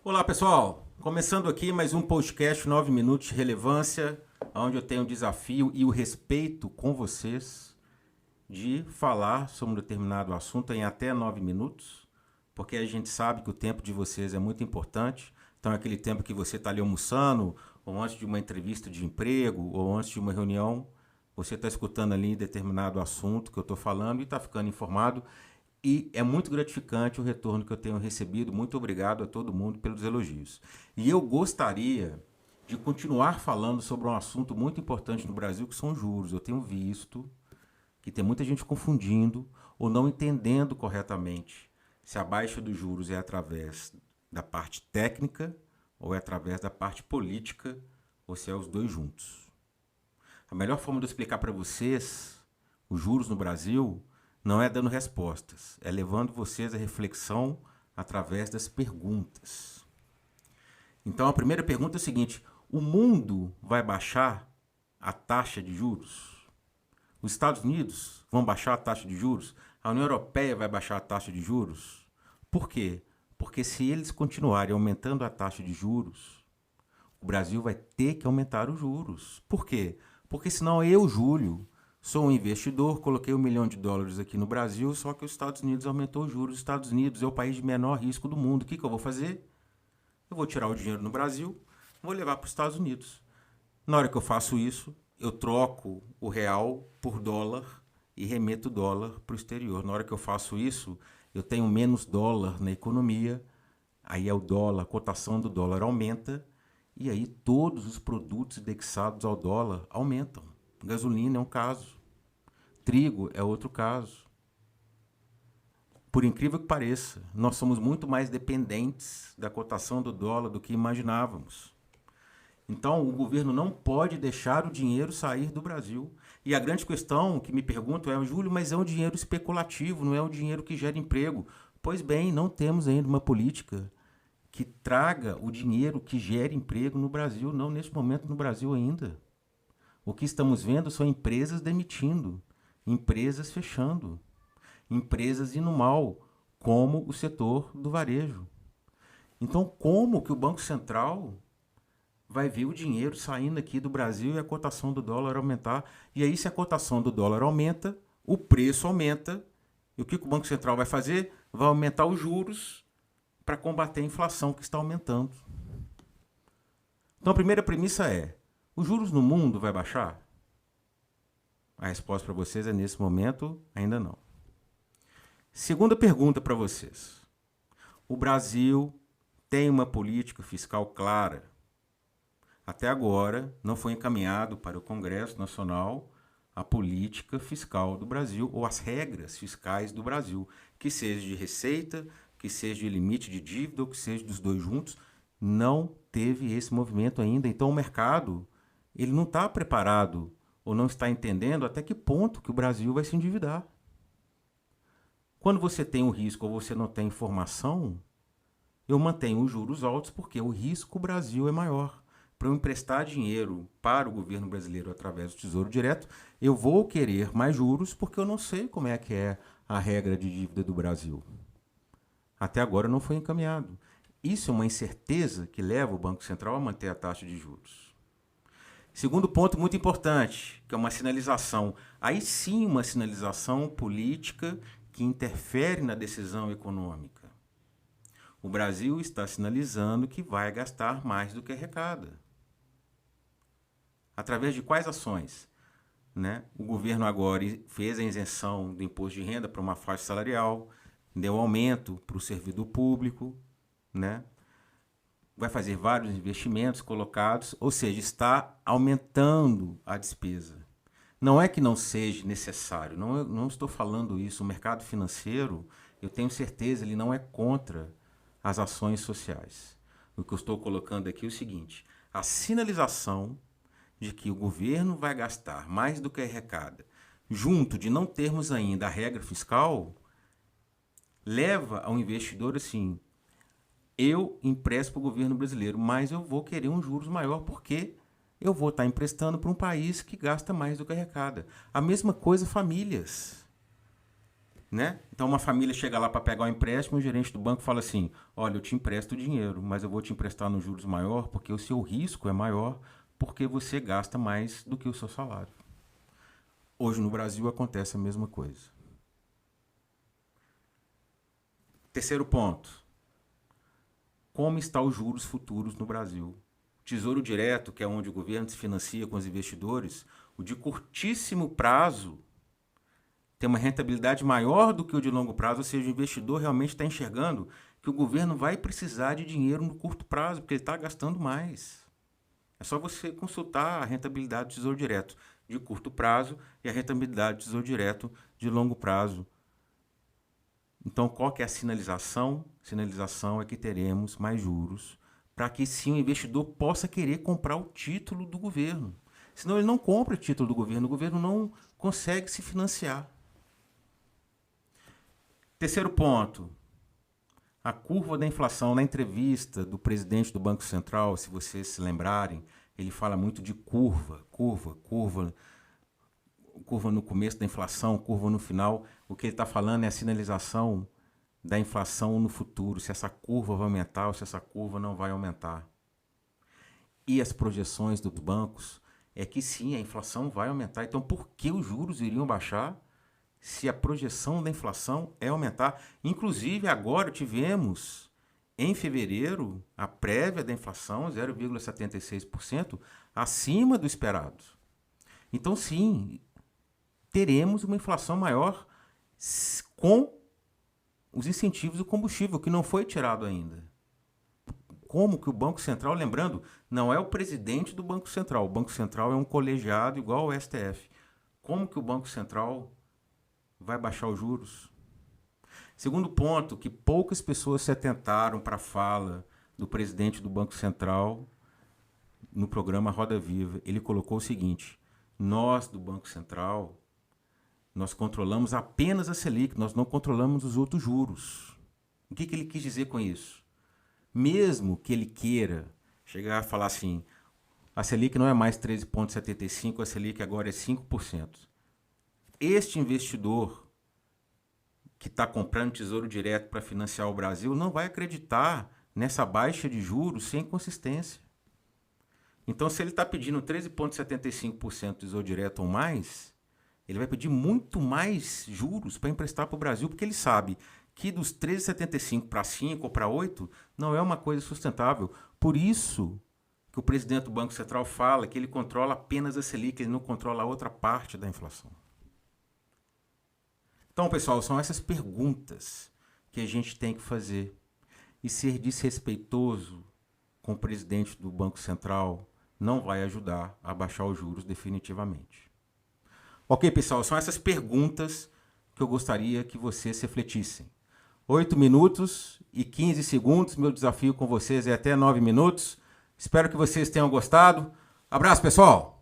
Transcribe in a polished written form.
Olá pessoal, começando aqui mais um podcast 9 minutos de relevância, onde eu tenho o desafio e o respeito com vocês de falar sobre um determinado assunto em até 9 minutos, porque a gente sabe que o tempo de vocês é muito importante. Então é aquele tempo que você está ali almoçando, ou antes de uma entrevista de emprego, ou antes de uma reunião, você está escutando ali determinado assunto que eu estou falando e está ficando informado. E é muito gratificante o retorno que eu tenho recebido. Muito obrigado a todo mundo pelos elogios. E eu gostaria de continuar falando sobre um assunto muito importante no Brasil, que são juros. Eu tenho visto que tem muita gente confundindo ou não entendendo corretamente se a baixa dos juros é através da parte técnica ou é através da parte política ou se é os dois juntos. A melhor forma de eu explicar para vocês os juros no Brasil não é dando respostas, é levando vocês à reflexão através das perguntas. Então a primeira pergunta é a seguinte: o mundo vai baixar a taxa de juros? Os Estados Unidos vão baixar a taxa de juros? A União Europeia vai baixar a taxa de juros? Por quê? Porque se eles continuarem aumentando a taxa de juros, o Brasil vai ter que aumentar os juros. Por quê? Porque senão eu, Júlio, sou um investidor, coloquei $1 milhão aqui no Brasil, só que os Estados Unidos aumentou os juros. Os Estados Unidos é o país de menor risco do mundo. O que eu vou fazer? Eu vou tirar o dinheiro no Brasil, vou levar para os Estados Unidos. Na hora que eu faço isso, eu troco o real por dólar e remeto o dólar para o exterior. Na hora que eu faço isso, eu tenho menos dólar na economia, aí é o dólar, a cotação do dólar aumenta, e aí todos os produtos indexados ao dólar aumentam. Gasolina é um caso, trigo é outro caso. Por incrível que pareça, nós somos muito mais dependentes da cotação do dólar do que imaginávamos. Então, o governo não pode deixar o dinheiro sair do Brasil. E a grande questão que me perguntam é: Júlio, mas é um dinheiro especulativo, não é um dinheiro que gera emprego. Pois bem, não temos ainda uma política que traga o dinheiro que gere emprego no Brasil, não neste momento no Brasil ainda. O que estamos vendo são empresas demitindo, empresas fechando, empresas indo mal, como o setor do varejo. Então, como que o Banco Central vai ver o dinheiro saindo aqui do Brasil e a cotação do dólar aumentar? E aí, se a cotação do dólar aumenta, o preço aumenta, e o que o Banco Central vai fazer? Vai aumentar os juros para combater a inflação que está aumentando. Então, a primeira premissa é: os juros no mundo vai baixar? A resposta para vocês é: nesse momento, ainda não. Segunda pergunta para vocês: o Brasil tem uma política fiscal clara? Até agora, não foi encaminhado para o Congresso Nacional a política fiscal do Brasil ou as regras fiscais do Brasil, que seja de receita, que seja de limite de dívida ou que seja dos dois juntos. Não teve esse movimento ainda. Então o mercado ele não está preparado ou não está entendendo até que ponto que o Brasil vai se endividar. Quando você tem um risco ou você não tem informação, eu mantenho os juros altos porque o risco Brasil é maior. Para eu emprestar dinheiro para o governo brasileiro através do Tesouro Direto, eu vou querer mais juros porque eu não sei como é que é a regra de dívida do Brasil. Até agora não foi encaminhado. Isso é uma incerteza que leva o Banco Central a manter a taxa de juros. Segundo ponto muito importante, que é uma sinalização. Aí sim uma sinalização política que interfere na decisão econômica. O Brasil está sinalizando que vai gastar mais do que arrecada. Através de quais ações? O governo agora fez a isenção do imposto de renda para uma faixa salarial, deu aumento para o servidor público, vai fazer vários investimentos colocados, ou seja, está aumentando a despesa. Não é que não seja necessário, não estou falando isso. O mercado financeiro, eu tenho certeza, ele não é contra as ações sociais. O que eu estou colocando aqui é o seguinte: a sinalização de que o governo vai gastar mais do que arrecada, junto de não termos ainda a regra fiscal, leva ao investidor assim: eu empresto para o governo brasileiro, mas eu vou querer um juros maior porque eu vou estar emprestando para um país que gasta mais do que arrecada. A mesma coisa famílias. né? Então uma família chega lá para pegar um empréstimo, o gerente do banco fala assim: olha, eu te empresto dinheiro, mas eu vou te emprestar nos juros maior porque o seu risco é maior, porque você gasta mais do que o seu salário. Hoje no Brasil acontece a mesma coisa. Terceiro ponto. Como estão os juros futuros no Brasil? Tesouro Direto, que é onde o governo se financia com os investidores, o de curtíssimo prazo tem uma rentabilidade maior do que o de longo prazo, ou seja, o investidor realmente está enxergando que o governo vai precisar de dinheiro no curto prazo, porque ele está gastando mais. É só você consultar a rentabilidade do Tesouro Direto de curto prazo e a rentabilidade do Tesouro Direto de longo prazo. Então, qual que é a sinalização? Sinalização é que teremos mais juros para que sim o investidor possa querer comprar o título do governo. Senão ele não compra o título do governo, o governo não consegue se financiar. Terceiro ponto, a curva da inflação. Na entrevista do presidente do Banco Central, se vocês se lembrarem, ele fala muito de curva no começo da inflação, curva no final. O que ele está falando é a sinalização da inflação no futuro, se essa curva vai aumentar ou se essa curva não vai aumentar. E as projeções dos bancos é que sim, a inflação vai aumentar. Então, por que os juros iriam baixar se a projeção da inflação é aumentar? Inclusive, agora tivemos, em fevereiro, a prévia da inflação, 0,76%, acima do esperado. Então, sim, teremos uma inflação maior com os incentivos do combustível, que não foi tirado ainda. Como que o Banco Central, lembrando, não é o presidente do Banco Central, o Banco Central é um colegiado igual ao STF. Como que o Banco Central vai baixar os juros? Segundo ponto, que poucas pessoas se atentaram para a fala do presidente do Banco Central no programa Roda Viva. Ele colocou o seguinte: nós do Banco Central, nós controlamos apenas a Selic, nós não controlamos os outros juros. O que ele quis dizer com isso? Mesmo que ele queira chegar a falar assim, a Selic não é mais 13,75, a Selic agora é 5%. Este investidor que está comprando Tesouro Direto para financiar o Brasil não vai acreditar nessa baixa de juros sem consistência. Então, se ele está pedindo 13,75% Tesouro Direto ou mais, ele vai pedir muito mais juros para emprestar para o Brasil, porque ele sabe que dos 13,75 para 5 ou para 8 não é uma coisa sustentável. Por isso que o presidente do Banco Central fala que ele controla apenas a Selic, ele não controla a outra parte da inflação. Então, pessoal, são essas perguntas que a gente tem que fazer. E ser desrespeitoso com o presidente do Banco Central não vai ajudar a baixar os juros definitivamente. Ok, pessoal, são essas perguntas que eu gostaria que vocês refletissem. 8 minutos e 15 segundos, meu desafio com vocês é até 9 minutos. Espero que vocês tenham gostado. Abraço, pessoal!